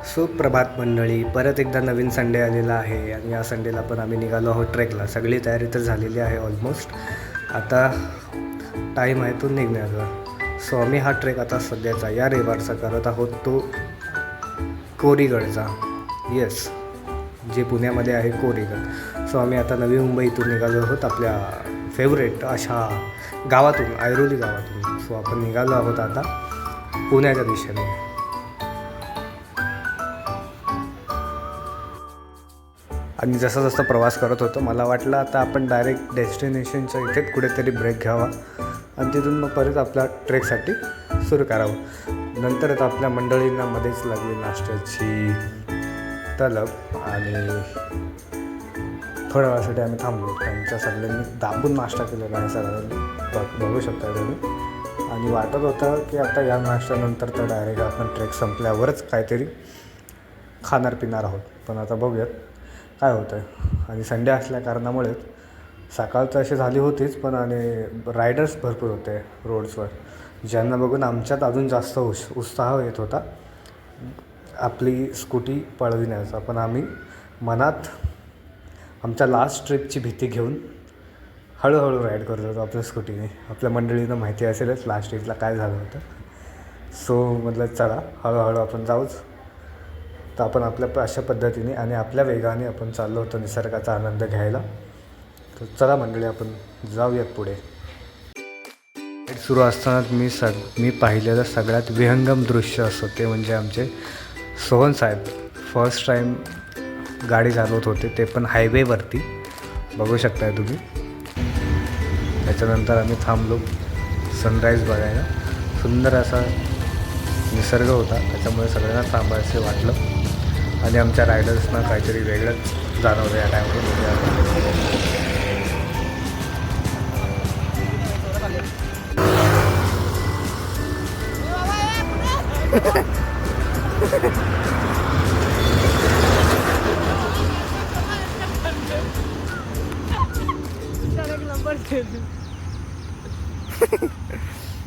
सुप्रभात मंडळी, परत एकदा नवीन संडे आलेला आहे आणि या संडेला पण आम्ही निघालो आहोत ट्रेकला. सगळी तयारी तर झालेली आहे ऑलमोस्ट. आता टाईम आहे तो निघण्याचा. सो आम्ही हा ट्रेक आता सध्याचा या रविवारचा करत आहोत, तो कोरीगडचा. येस, जे पुण्यामध्ये आहे कोरीगड. सो आम्ही आता नवी मुंबईतून निघालो आहोत आपल्या फेवरेट अशा गावातून, ऐरोली गावातून. सो आपण निघालो आहोत आता पुण्याच्या दिशेने. आणि जसा जसा प्रवास करत होतो मला वाटलं आता आपण डायरेक्ट डेस्टिनेशनच्या इथेच कुठेतरी ब्रेक घ्यावा आणि तिथून मग परत आपल्या ट्रेकसाठी सुरू करावं. नंतर आता आपल्या मंडळींना मध्येच लागली नाश्त्याची तलब आणि थोड्या वेळासाठी आम्ही थांबलो. त्यांच्या सगळ्यांनी दाबून नाश्ता केलेला आहे सगळ्यांनी, बघू शकता तुम्ही. आणि वाटत होतं की आता या नाश्त्यानंतर तर डायरेक्ट आपण ट्रेक संपल्यावरच काहीतरी खाणार पिणार आहोत, पण आता बघूयात काय होतं आहे. आणि संडे असल्या कारणामुळे सकाळचं अशी झाली होतीच, पण आणि रायडर्स भरपूर होते रोड्सवर, ज्यांना बघून आमच्यात अजून जास्त उत्साह येत होता आपली स्कूटी पळविण्याचा. पण आम्ही मनात आमच्या लास्ट ट्रिपची भीती घेऊन हळूहळू राईड करत होतो आपल्या स्कूटीने. आपल्या मंडळींना माहिती असेलच लास्ट ट्रिपला काय झालं होतं. सो म्हटलं चला हळूहळू आपण जाऊच. तर आपण आपल्या अशा पद्धतीने आणि आपल्या वेगाने आपण चाललो होतो निसर्गाचा आनंद घ्यायला. तर चला मंडळी आपण जाऊयात पुढे. सुरू असताना मी पाहिलेलं सगळ्यात विहंगम दृश्य असतं ते म्हणजे आमचे सोहन साहेब फर्स्ट टाईम गाडी चालवत होते, ते पण हायवेवरती. बघू शकताय तुम्ही. त्याच्यानंतर आम्ही थांबलो सनराईज बघायला. सुंदर असा निसर्ग होता, त्याच्यामुळे सगळ्यांना थांबायचं वाटलं आणि आमच्या रायडर्सना काहीतरी वेगळंच जाणवलं या टाईमवर.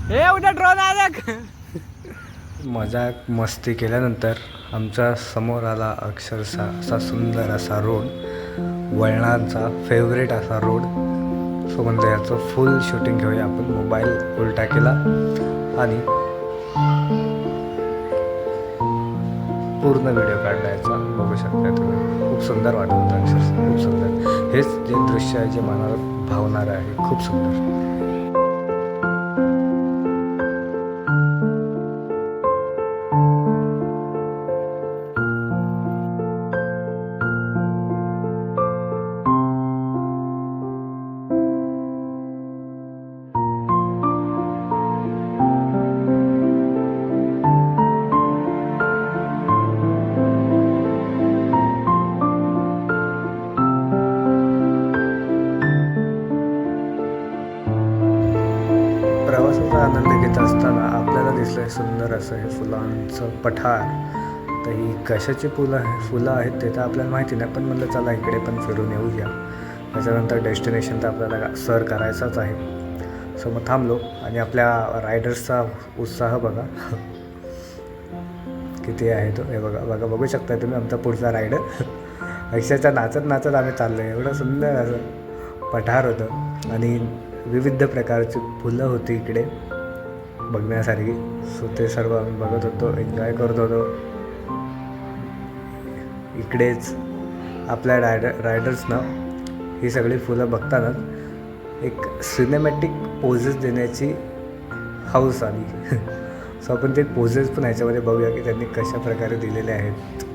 हे उद्या ड्रोन आहे. मजाक मस्ती केल्यानंतर आमच्या समोर आला अक्षरशः असा सुंदर असा रोड, वळणांचा फेवरेट असा रोड. सो म्हणजे याचं फुल शूटिंग घेऊया आपण. मोबाईल उलटा केला आणि पूर्ण व्हिडिओ काढला याचा. बघू शकता तुम्ही, खूप सुंदर वाटत होतं अक्षरशः, खूप सुंदर. हेच जे दृश्य आहे जे मनाला भावणारं आहे, खूप सुंदर. प्रवासाचा आनंद घेत असताना आपल्याला दिसलं आहे सुंदर असं हे फुलांचं पठार. तर ही कशाची फुलं आहेत ते तर आपल्याला माहिती नाही, पण म्हटलं चला इकडे पण फिरून येऊया. त्याच्यानंतर डेस्टिनेशन तर आपल्याला सर करायचंच आहे. सो मग थांबलो आणि आपल्या रायडर्सचा उत्साह बघा किती आहे तो. हे बघा बघू शकता तुम्ही आमचा पुढचा रायडर अक्षरशः नाचत नाचत आम्ही चाललो आहे. एवढं सुंदर असं पठार होतं आणि विविध प्रकारची फुलं होती इकडे बघण्यासारखी. सो ते सर्व आम्ही बघत होतो, एन्जॉय करत होतो. इकडेच आपल्या रायडर्सना ही सगळी फुलं बघतानाच एक सिनेमॅटिक पोजेस देण्याची हौस आली. सो आपण ते पोजेस पण ह्याच्यामध्ये बघूया की त्यांनी कशा प्रकारे दिलेले आहेत.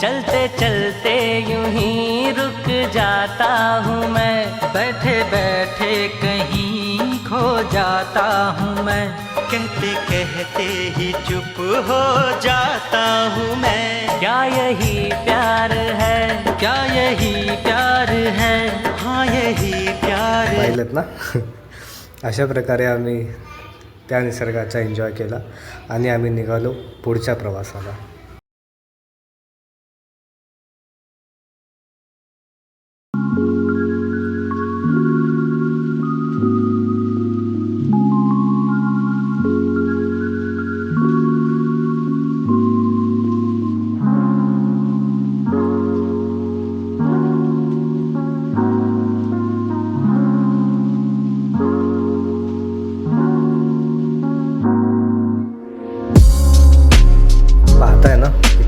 चलते चलते यूं ही रुक जाता हूँ मैं, बैठे बैठे कहीं खो जाता हूँ मैं, कहते कहते ही चुप हो जाता हूँ मैं. क्या यही प्यार है, क्या यही प्यार है, हाँ यही प्यार. पाहिलं ना अशा प्रकारे आम्ही त्या निसर्गाचा एन्जॉय केला आणि आम्ही निघालो पुढच्या प्रवासाला.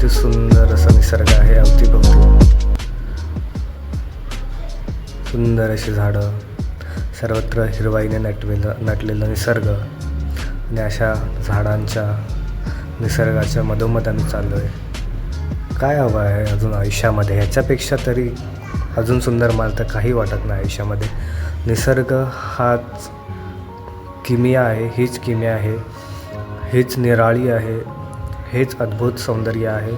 किती सुंदर असा निसर्ग आहे अवतीभोवती. सुंदर अशी झाडं, सर्वत्र हिरवाईने नटलेलं निसर्ग आणि अशा झाडांच्या निसर्गाच्या मधोमध आम्ही चाललो आहे. काय हवं आहे अजून आयुष्यामध्ये? ह्याच्यापेक्षा तरी अजून सुंदर मला तर काही वाटत नाही आयुष्यामध्ये. निसर्ग हाच किमिया आहे, हीच किमिया आहे, हीच निराळी आहे, हेच अद्भुत सौंदर्य आहे.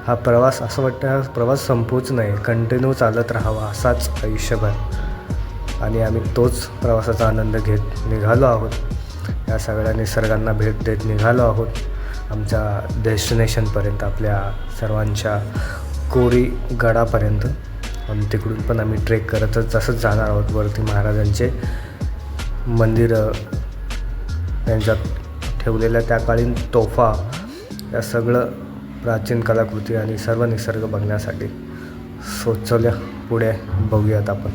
हा प्रवास असं वाटतं, हा प्रवास संपूच नाही, कंटिन्यू चालत राहावा असाच आयुष्यभर. आणि आम्ही तोच प्रवासाचा आनंद घेत निघालो आहोत. या सगळ्या निसर्गांना भेट देत निघालो आहोत आमच्या डेस्टिनेशनपर्यंत, आपल्या सर्वांच्या कोरी गडापर्यंत. आणि तिकडून पण आम्ही ट्रेक करतच तसंच जाणार आहोत वरती. महाराजांचे मंदिरं, त्यांच्यात ठेवलेल्या त्या काळीन तोफा, या सगळं प्राचीन कलाकृती आणि सर्व निसर्ग बघण्यासाठी. चला पुढे बघूयात आपण.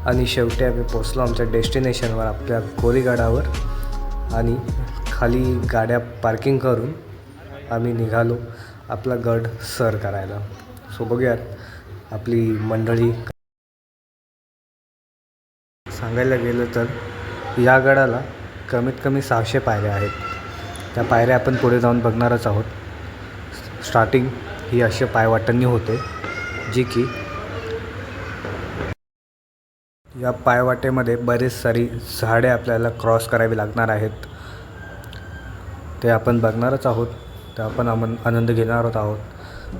आणि शेवटी आम्ही पोचलो आमच्या डेस्टिनेशनवर, आपल्या कोरीगडावर. आणि खाली गाड्या पार्किंग करून आम्ही निघालो आपला गड सर करायला. सो बघूयात आपली मंडळी. सांगायला गेलं तर या गडाला कमीत कमी 600 पायऱ्या आहेत. त्या पायऱ्या आपण पुढे जाऊन बघणारच आहोत. स्टार्टिंग ही अशी पायवाटांनी होते, जी की या पायवाटेमध्ये बरेच सारी झाडे आपल्याला क्रॉस करावी लागणार आहेत. ते आपण बघणारच आहोत, ते आपण आनंद घेणार आहोत.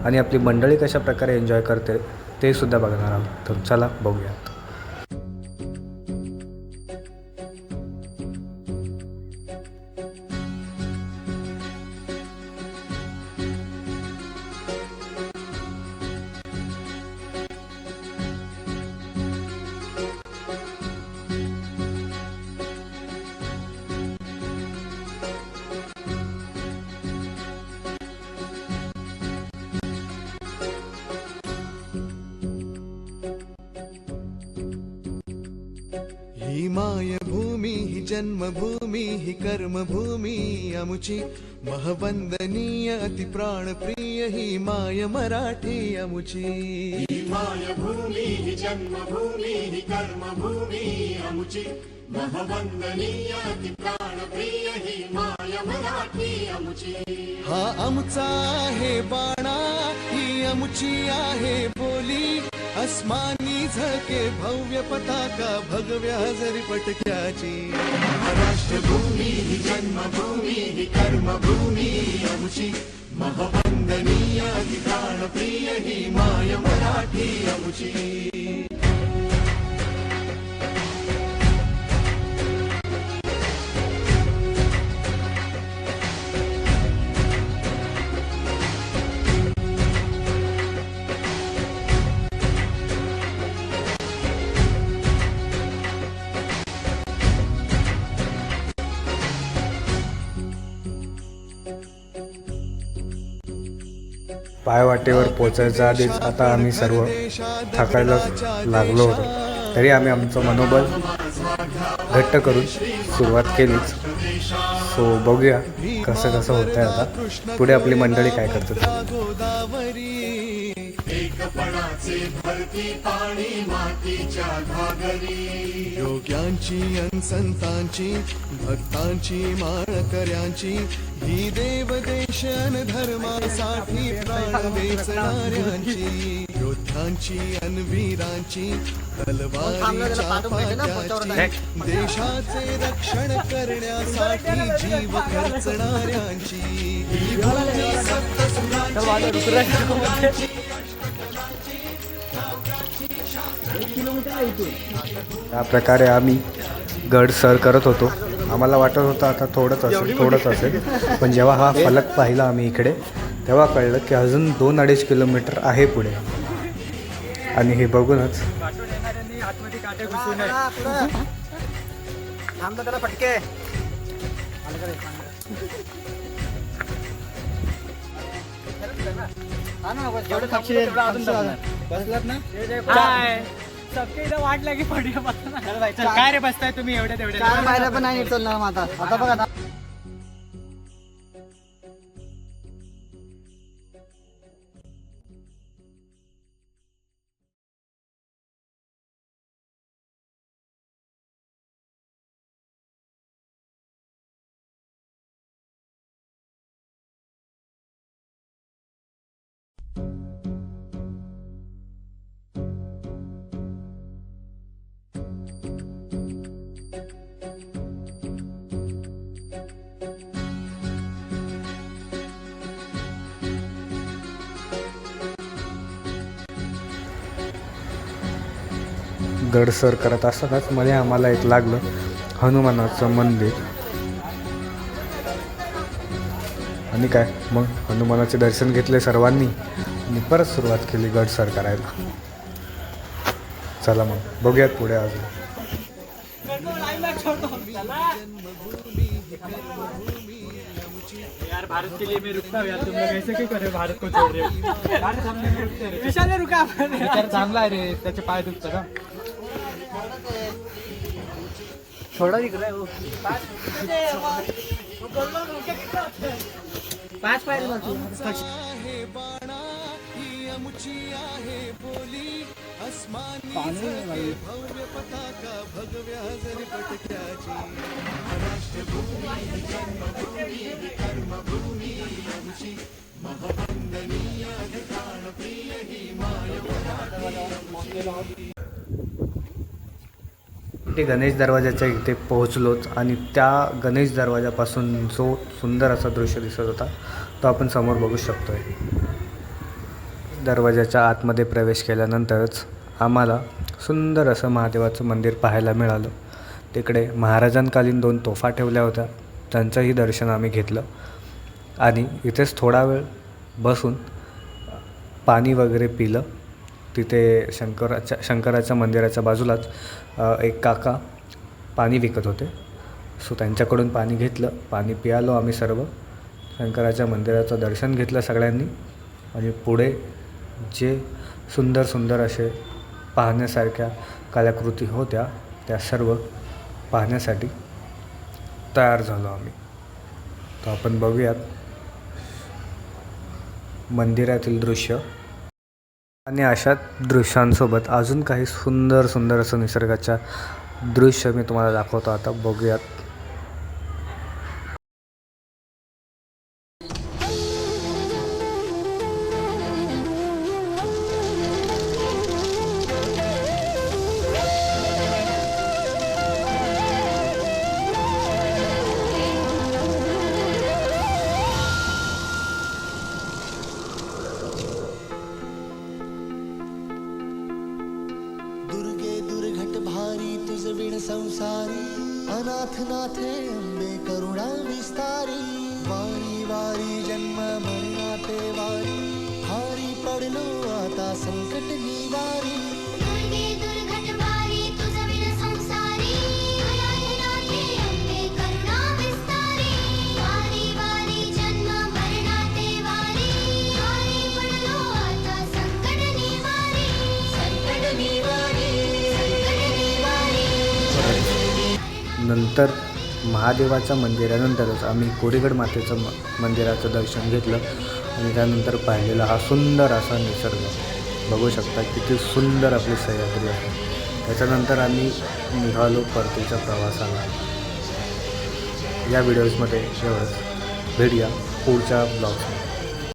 आणि आपली मंडळी कशा प्रकारे एन्जॉय करते ते सुद्धा बघणार आहोत. तर चला बघूयात. ही मायभूमी ही जन्मभूमी ही कर्मभूमी अमुची महवंदनीय अति प्राणप्रिय ही माय मराठी अमुची. ही मायभूमी ही जन्मभूमी ही कर्मभूमी अमुची महवंदनीय अति प्राणप्रिय ही माय मराठी अमुची. हा आमचा आहे बाणा ही अमुची आहे बोली अस्मानी झळके भव्य पताका भगव्या हजरी पटक्याची. महाराष्ट्रभूमी ही जन्मभूमी ही कर्मभूमी अमुची महवंदनीय अति प्राणप्रिय ही माय मराठी अमुची. पायवाटेवर पोचायच्या आधीच आता आम्ही सर्व थकायला लागलो होतो, तरी आम्ही आमचं मनोबल घट्ट करून सुरुवात केलीच. सो बघूया कसं कसं होतं आहे आता पुढे आपली मंडळी काय करतात. एकपणाचे भरती पाणी मातीच्या घागरी. योग्यांची संतांची भक्तांची माळकऱ्यांची ही देवदेशन धर्मासाठी प्राण वेचणाऱ्यांची. योद्ध्यांची वीरांची तलवारीच्या फाट्याची देशाचे रक्षण करण्यासाठी जीव खर्चणाऱ्यांची. ही भूमी सप्तसुरांची त्या प्रकारे आम्ही गड सर करत होतो. आम्हाला वाटत होतं आता थोडंच असेल पण जेव्हा हा फलक पाहिला आम्ही इकडे तेव्हा कळलं की अजून 2-2.5 किलोमीटर आहे पुढे. आणि हे बघूनच सबके इथं वाट लागी पडी काय रे बसताय तुम्ही एवढ्या तेवढ्या पण नाही चलणार आता बघा. गड सर करत असतानाच मध्ये आम्हाला एक लागलं हनुमानाचं मंदिर. आणि काय मग हनुमानाचे दर्शन घेतले सर्वांनी आणि परत सुरुवात केली गड सर करायला. चला मग बघूयात पुढे अजून. यार भारत के लिए मैं रुकता हूँ यार, तुम लोग ऐसे क्यों कर रहे हो भारत को छोड़ रहे हो? भारत हम नहीं रुकते रे. विशाल रुका आपण. विचार चांगला आहे रे, त्याचे पाय दुखतात का? थोडा दिख रहा है वो. 5 पाय आहे बाणा ही आमची आहे बोली अस्मानी जाते भव्य पताका भगव्या जरी पटक्याची. महाराष्ट्र भूमी जन्मभूमी कर्मभूमी आमची महवंदनीय प्राणप्रिय ही ते गणेश दरवाजाच्या इथे पोहोचलोच आणि त्या गणेश दरवाजापासून जो सुंदर असा दृश्य दिसत होता तो आपण समोर बघू शकतो आहे. दरवाजाच्या आतमध्ये प्रवेश केल्यानंतरच आम्हाला सुंदर असं महादेवाचं मंदिर पाहायला मिळालं. तिकडे महाराजांकालीन 2 तोफा ठेवल्या होत्या, त्यांचंही दर्शन आम्ही घेतलं आणि इथेच थोडा वेळ बसून पाणी वगैरे पिलं. तिथे शंकराच्या मंदिराच्या बाजूलाच एक काका पाणी विकत होते, सो त्यांच्याकडून पाणी घेतलं, पाणी पियालो आम्ही सर्व. शंकराच्या मंदिराचं दर्शन घेतलं सगळ्यांनी आणि पुढे जे सुंदर सुंदर असे पाहण्यासारख्या कलाकृती होत्या त्या सर्व पाहण्यासाठी तयार झालो आम्ही. तर आपण बघूयात मंदिरातील दृश्य आणि अशा दृश्यांसोबत अजून काही सुंदर सुंदर असं निसर्गाच्या दृश्य मी तुम्हाला दाखवतो. आता बघूयात. संसारी अनाथ नाथे अंबे करुणा विस्तारी. वारी वारी जन्म मरणाते वारी हारी पडलो आता संकट निवारी. दुर्गे दुर्घट भारी तुझ विण संसारी अनाथ नाथे अंबे करुणा विस्तारी. वारी वारी जन्म मरणाते वारी हारी पडलो आता संकट निवारी. संकट निवारी. नंतर महादेवाच्या मंदिरानंतरच आम्ही कोरीगड मातेचं मंदिराचं दर्शन घेतलं आणि त्यानंतर पाहिलेला हा सुंदर असा निसर्ग बघू शकता. किती सुंदर आपली सह्याद्री आहे. त्याच्यानंतर आम्ही निघालो परतीच्या प्रवासाला. या व्हिडिओजमध्ये एवढंच. भेटूया पुढच्या ब्लॉग्समध्ये.